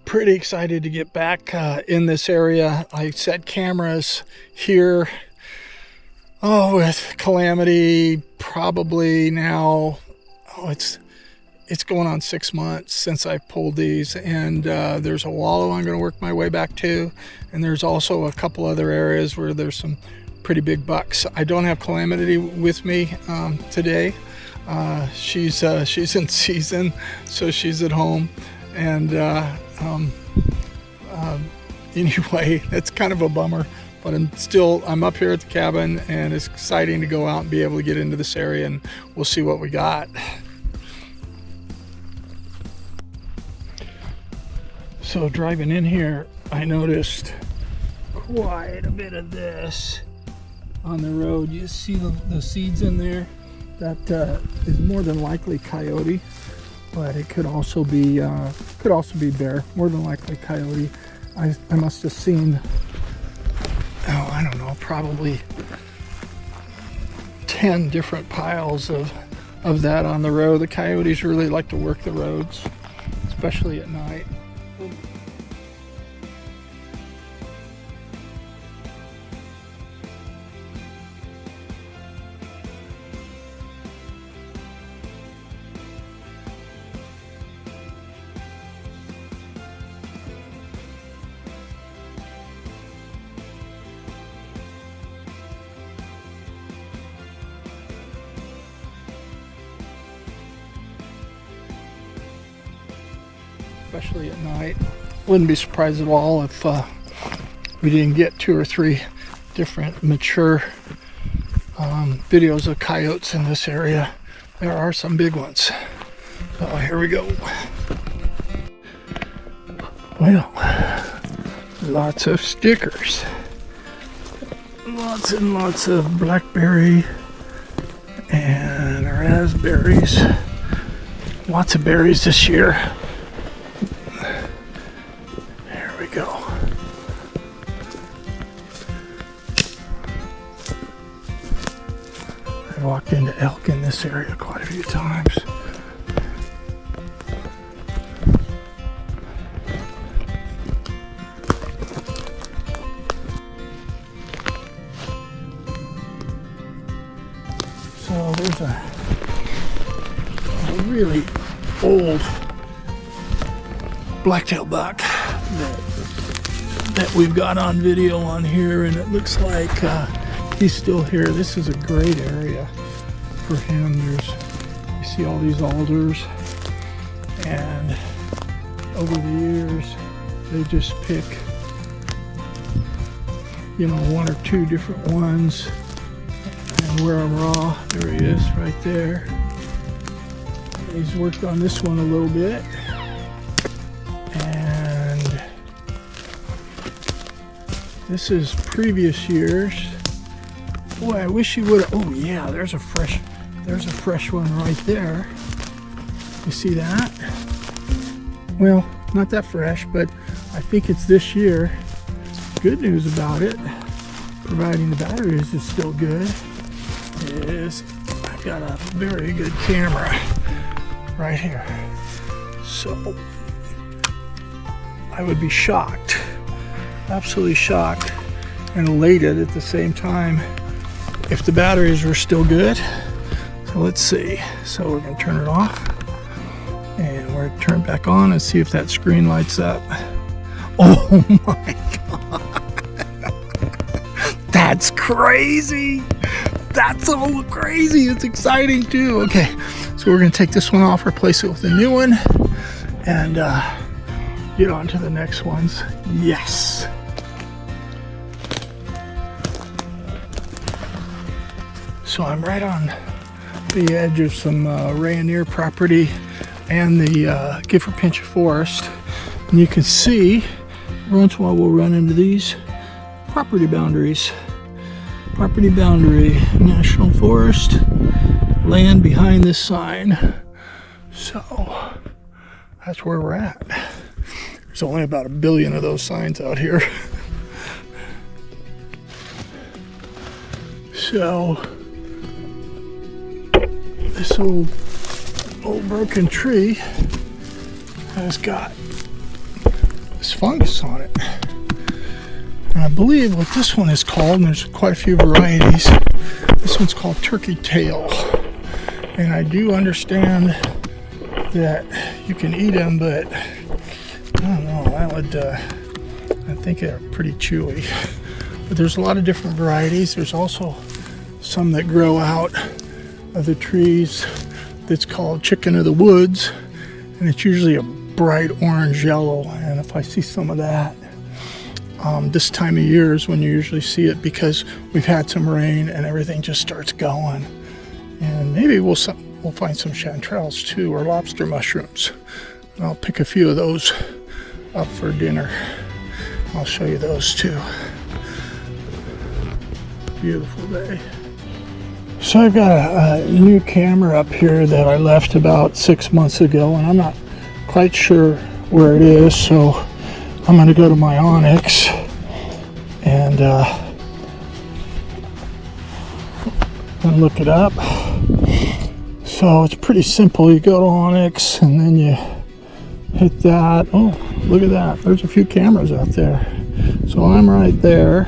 Pretty excited to get back in this area. I set cameras here. Oh, with Calamity, probably now, it's going on 6 months since I pulled these, and there's a wallow I'm going to work my way back to, and there's also a couple other areas where there's some pretty big bucks. I don't have Calamity with me today. She's in season, so she's at home, and anyway, it's kind of a bummer, but I'm up here at the cabin, and it's exciting to go out and be able to get into this area, and we'll see what we got. So driving in here, I noticed quite a bit of this on the road. You see the seeds in there? That is more than likely coyote, but it could also be bear. More than likely coyote. I must have seen, oh, I don't know, probably 10 different piles of that on the road. The coyotes really like to work the roads, especially at night. Especially at night. Wouldn't be surprised at all if we didn't get 2 or 3 different mature videos of coyotes in this area. There are some big ones. Oh, here we go. Well, lots of stickers. Lots and lots of blackberry and raspberries. Lots of berries this year. Go. I walked into elk in this area quite a few times. So there's a really old blacktail buck that we've got on video on here, and it looks like he's still here. This is a great area for him. You see all these alders, and over the years they just pick, you know, 1 or 2 different ones and wear them raw. There he is right there. He's worked on this one a little bit. This is previous years. Boy, I wish you would. Oh yeah, there's a fresh one right there. You see that? Well, not that fresh, but I think it's this year. Good news about it, providing the batteries is still good, is I've got a very good camera right here. So I would be shocked, absolutely shocked and elated at the same time if the batteries were still good. So let's see. So we're going to turn it off and we're going to turn it back on and see if that screen lights up. Oh my god, that's crazy. That's so crazy. It's exciting too. Okay, so we're going to take this one off, replace it with a new one, and get on to the next ones. Yes. So I'm right on the edge of some Rayonier property and the Gifford Pinchot forest, and you can see once in a while we'll run into these property boundaries. Property boundary, National Forest, land behind this sign. So that's where we're at. There's only about 1 billion of those signs out here. So this old broken tree has got this fungus on it. And I believe what this one is called, and there's quite a few varieties, this one's called turkey tail. And I do understand that you can eat them, but I don't know, I think they're pretty chewy. But there's a lot of different varieties. There's also some that grow out of the trees that's called chicken of the woods, and it's usually a bright orange yellow. And if I see some of that, this time of year is when you usually see it, because we've had some rain and everything just starts going. And maybe we'll find some chanterelles too, or lobster mushrooms. And I'll pick a few of those up for dinner. I'll show you those too. Beautiful day. So I've got a new camera up here that I left about 6 months ago, and I'm not quite sure where it is, so I'm going to go to my Onyx and look it up. So it's pretty simple. You go to Onyx and then you hit that. Oh, look at that. There's a few cameras out there. So I'm right there.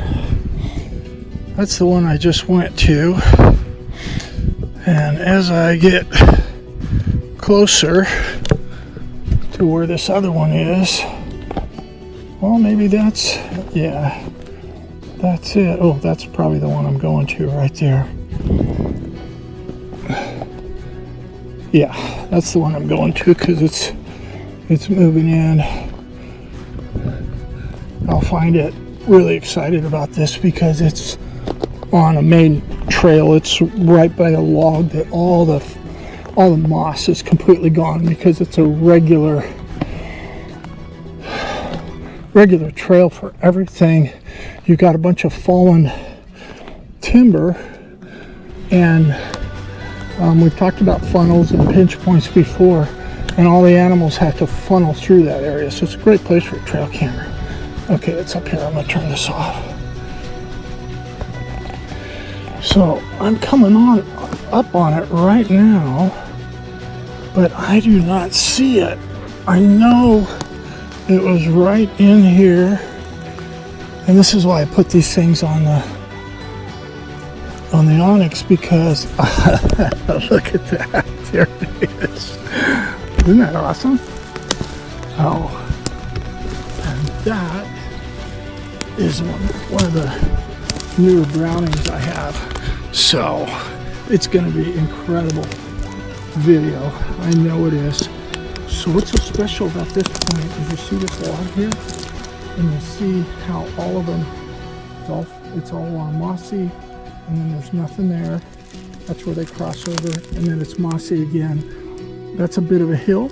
That's the one I just went to. And as I get closer to where this other one is, well, maybe that's, yeah, that's it. Oh, that's probably the one I'm going to right there. Yeah, that's the one I'm going to, because it's moving in. I'll find it really excited about this because it's on a main trail. It's right by a log that all the moss is completely gone, because it's a regular trail for everything. You got a bunch of fallen timber, and we've talked about funnels and pinch points before, and all the animals have to funnel through that area, so it's a great place for a trail camera. Okay, it's up here. I'm gonna turn this off. So I'm coming up on it right now, but I do not see it. I know it was right in here, and this is why I put these things on the Onyx, because look at that. There it is. Isn't that awesome? Oh, and that is one of the newer brownings I have. So it's going to be incredible video. I know it is. So what's so special about this point is you see this log here, and you see how all of them, it's all mossy, and then there's nothing there. That's where they cross over, and then it's mossy again. That's a bit of a hill.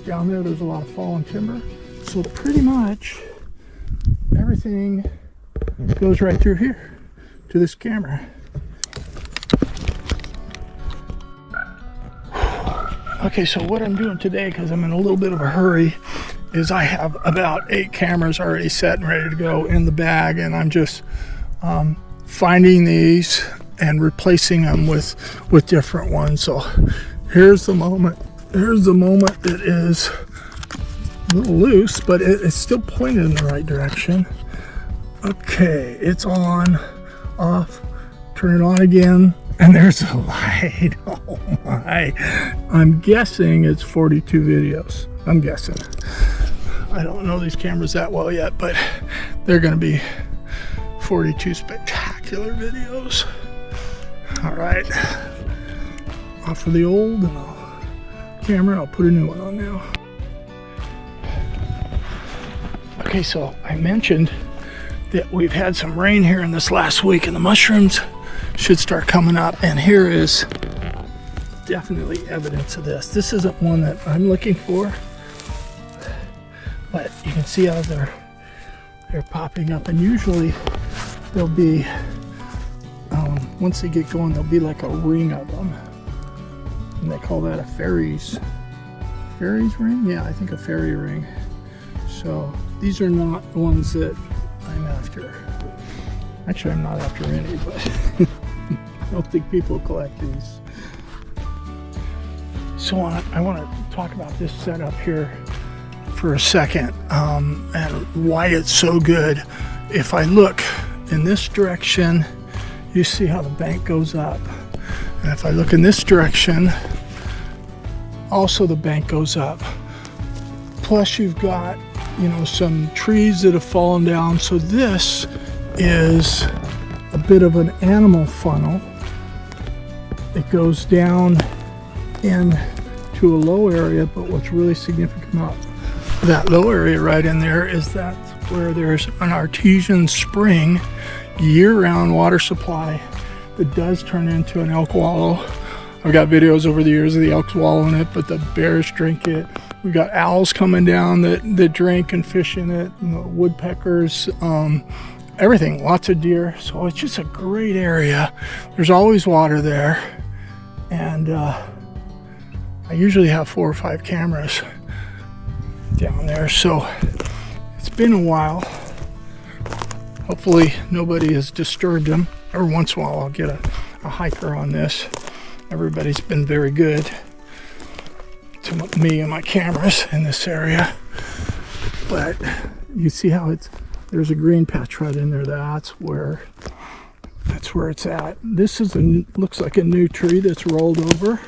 Down there's a lot of fallen timber. So pretty much everything goes right through here to this camera. Okay, so what I'm doing today, because I'm in a little bit of a hurry, is I have about 8 cameras already set and ready to go in the bag, and I'm just finding these and replacing them with different ones. So here's the moment. Here's the moment that is a little loose, but it's still pointed in the right direction. Okay, it's on, off, turn it on again, and there's a light. Oh my. I'm guessing it's 42 videos. I'm guessing. I don't know these cameras that well yet, but they're going to be 42 spectacular videos. All right. Off of the old camera, and I'll put a new one on now. Okay, so I mentioned that we've had some rain here in this last week, and the mushrooms should start coming up, and here is definitely evidence of this. This isn't one that I'm looking for, but you can see how they're popping up, and usually they'll be once they get going, there'll be like a ring of them, and they call that a fairies ring. Yeah, I think a fairy ring. So these are not the ones that I'm after. Actually, I'm not after any, but I don't think people collect these. So I want to talk about this setup here for a second, and why it's so good. If I look in this direction, you see how the bank goes up, and if I look in this direction, also the bank goes up. Plus you've got, you know, some trees that have fallen down, so this is a bit of an animal funnel. It goes down into a low area, but what's really significant about that low area right in there is that's where there's an artesian spring, year-round water supply that does turn into an elk wallow. I've got videos over the years of the elks wallowing it, but the bears drink it. We've got owls coming down that drink and fish in it, you know, woodpeckers, everything, lots of deer. So it's just a great area. There's always water there. And I usually have 4 or 5 cameras down there. So it's been a while. Hopefully nobody has disturbed them. Every once in a while I'll get a hiker on this. Everybody's been very good to me and my cameras in this area. But you see how there's a green patch right in there. That's where it's at. This is looks like a new tree that's rolled over.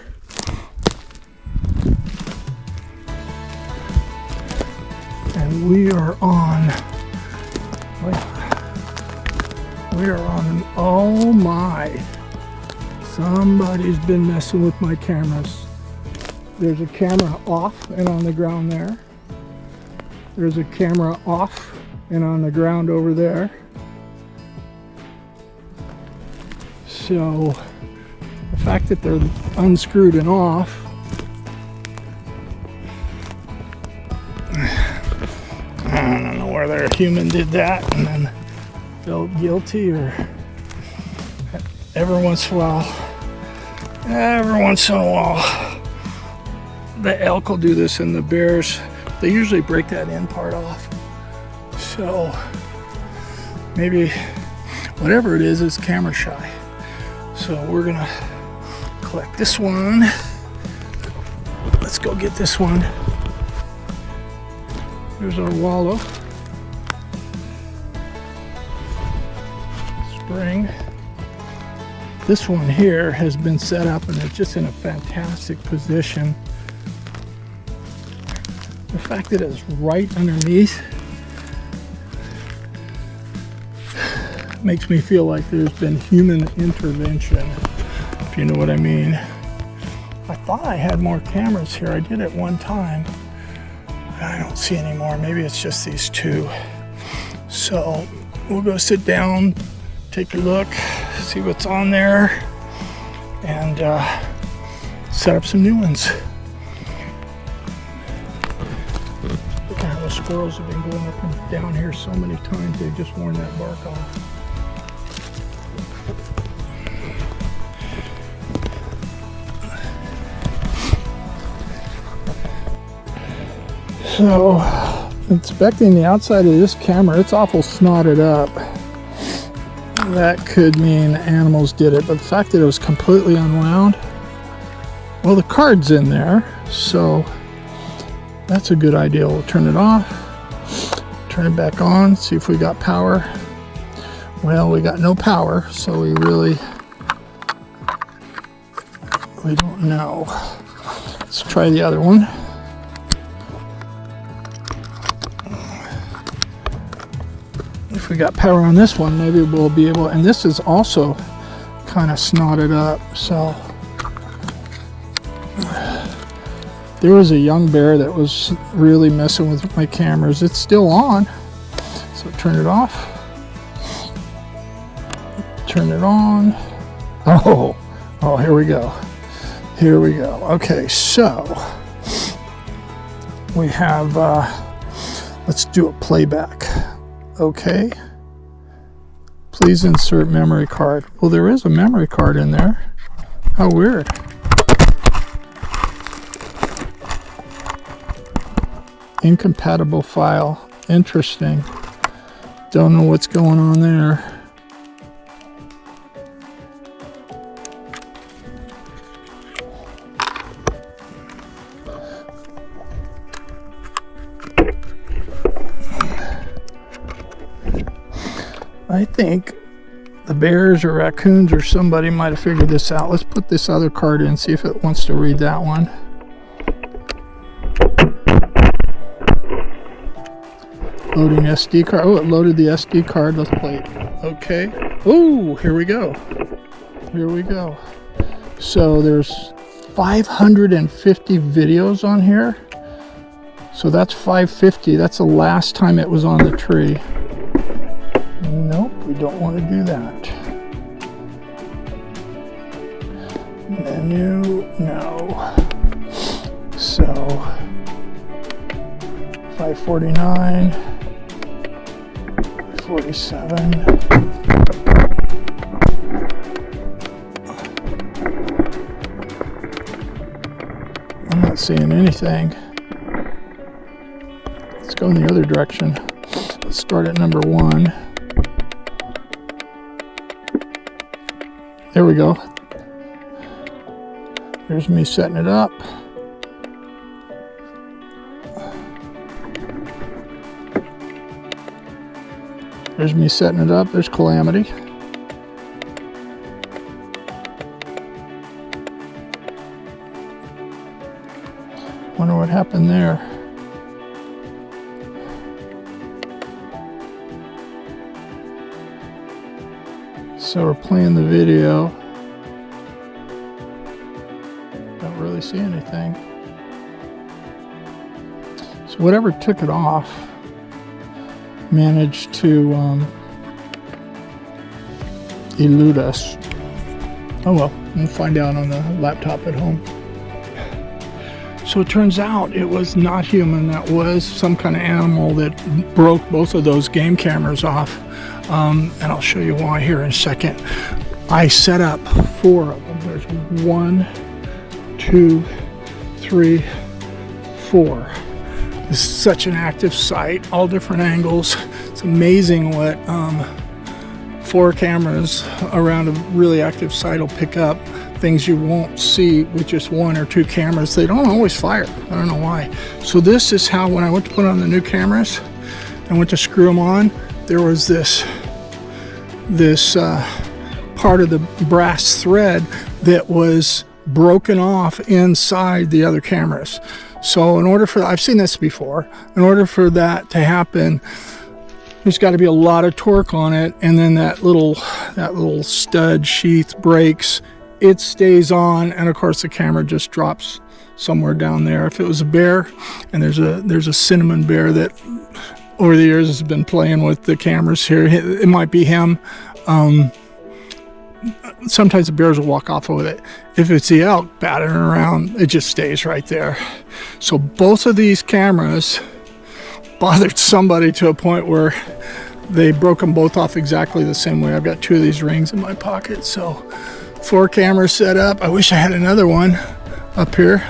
And we are on oh my, somebody's been messing with my cameras. There's a camera off and on the ground there. There's a camera off and on the ground over there. So the fact that they're unscrewed and off, I don't know whether a human did that and then felt guilty, or every once in a while the elk will do this, and the bears, they usually break that end part off. So maybe whatever it is camera shy. So we're gonna collect this one. Let's go get this one. There's our wallow. Spring. This one here has been set up and it's just in a fantastic position. The fact that it's right underneath makes me feel like there's been human intervention, if you know what I mean. I thought I had more cameras here. I did at one time. I don't see any more. Maybe it's just these 2. So we'll go sit down, take a look, see what's on there, and set up some new ones. Look at how the squirrels have been going up and down here so many times, they've just worn that bark off. So, inspecting the outside of this camera, it's awful snotted up. That could mean animals did it, but the fact that it was completely unwound, well, the card's in there, so that's a good idea. We'll turn it off, turn it back on, see if we got power. Well, we got no power, so we don't know. Let's try the other one. If we got power on this one, maybe we'll be able, and this is also kind of snotted up, so there was a young bear that was really messing with my cameras. It's still on, so turn it off, turn it on. Oh, here we go. Okay, so we have let's do a playback. Okay, please insert memory card. Well, there is a memory card in there. How weird. Incompatible file. Interesting. Don't know what's going on there. I think the bears or raccoons or somebody might have figured this out. Let's put this other card in, see if it wants to read that one. Loading SD card. Oh, it loaded the SD card. Let's play it. Okay. Oh, here we go. Here we go. So there's 550 videos on here. So that's 550. That's the last time it was on the tree. Nope, we don't want to do that. Menu, no. So 549, 47. I'm not seeing anything. Let's go in the other direction. Let's start at number 1. There we go. There's me setting it up. There's me setting it up. There's Calamity. Wonder what happened there. So we're playing the video. Don't really see anything. So whatever took it off managed to elude us. Oh well, we'll find out on the laptop at home. So it turns out it was not human. That was some kind of animal that broke both of those game cameras off. And I'll show you why here in a second. I set up 4 of them. There's 1, 2, 3, 4. This is such an active site, all different angles. It's amazing what 4 cameras around a really active site will pick up. Things you won't see with just 1 or 2 cameras. They don't always fire. I don't know why. So this is how, when I went to put on the new cameras, I went to screw them on. There was this part of the brass thread that was broken off inside the other cameras. So in order for, I've seen this before, in order for that to happen, there's got to be a lot of torque on it, and then that little stud sheath breaks. It stays on, and of course the camera just drops somewhere down there. If it was a bear, and there's a cinnamon bear that over the years has been playing with the cameras here. It might be him. Sometimes the bears will walk off with it. If it's the elk battering around, it just stays right there. So both of these cameras bothered somebody to a point where they broke them both off exactly the same way. I've got 2 of these rings in my pocket. So 4 cameras set up. I wish I had another one up here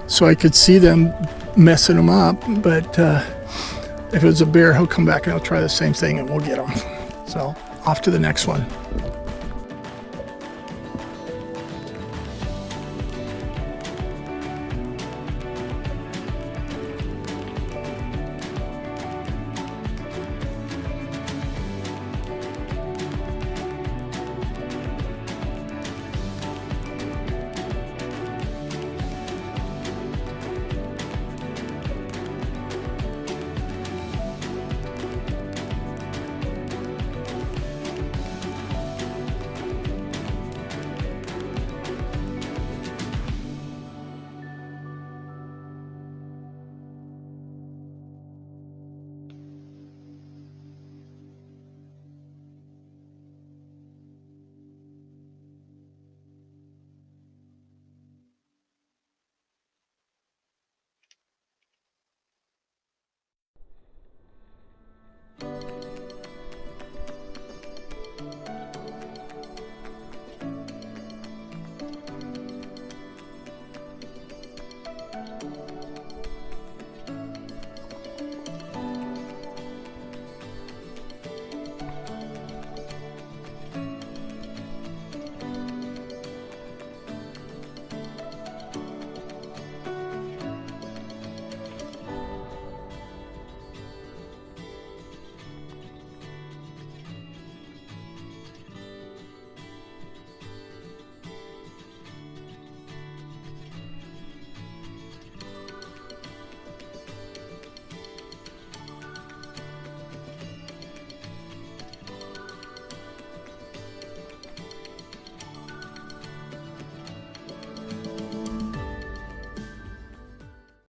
so I could see them messing them up. But if it was a bear, he'll come back and he'll try the same thing and we'll get him. So off to the next one.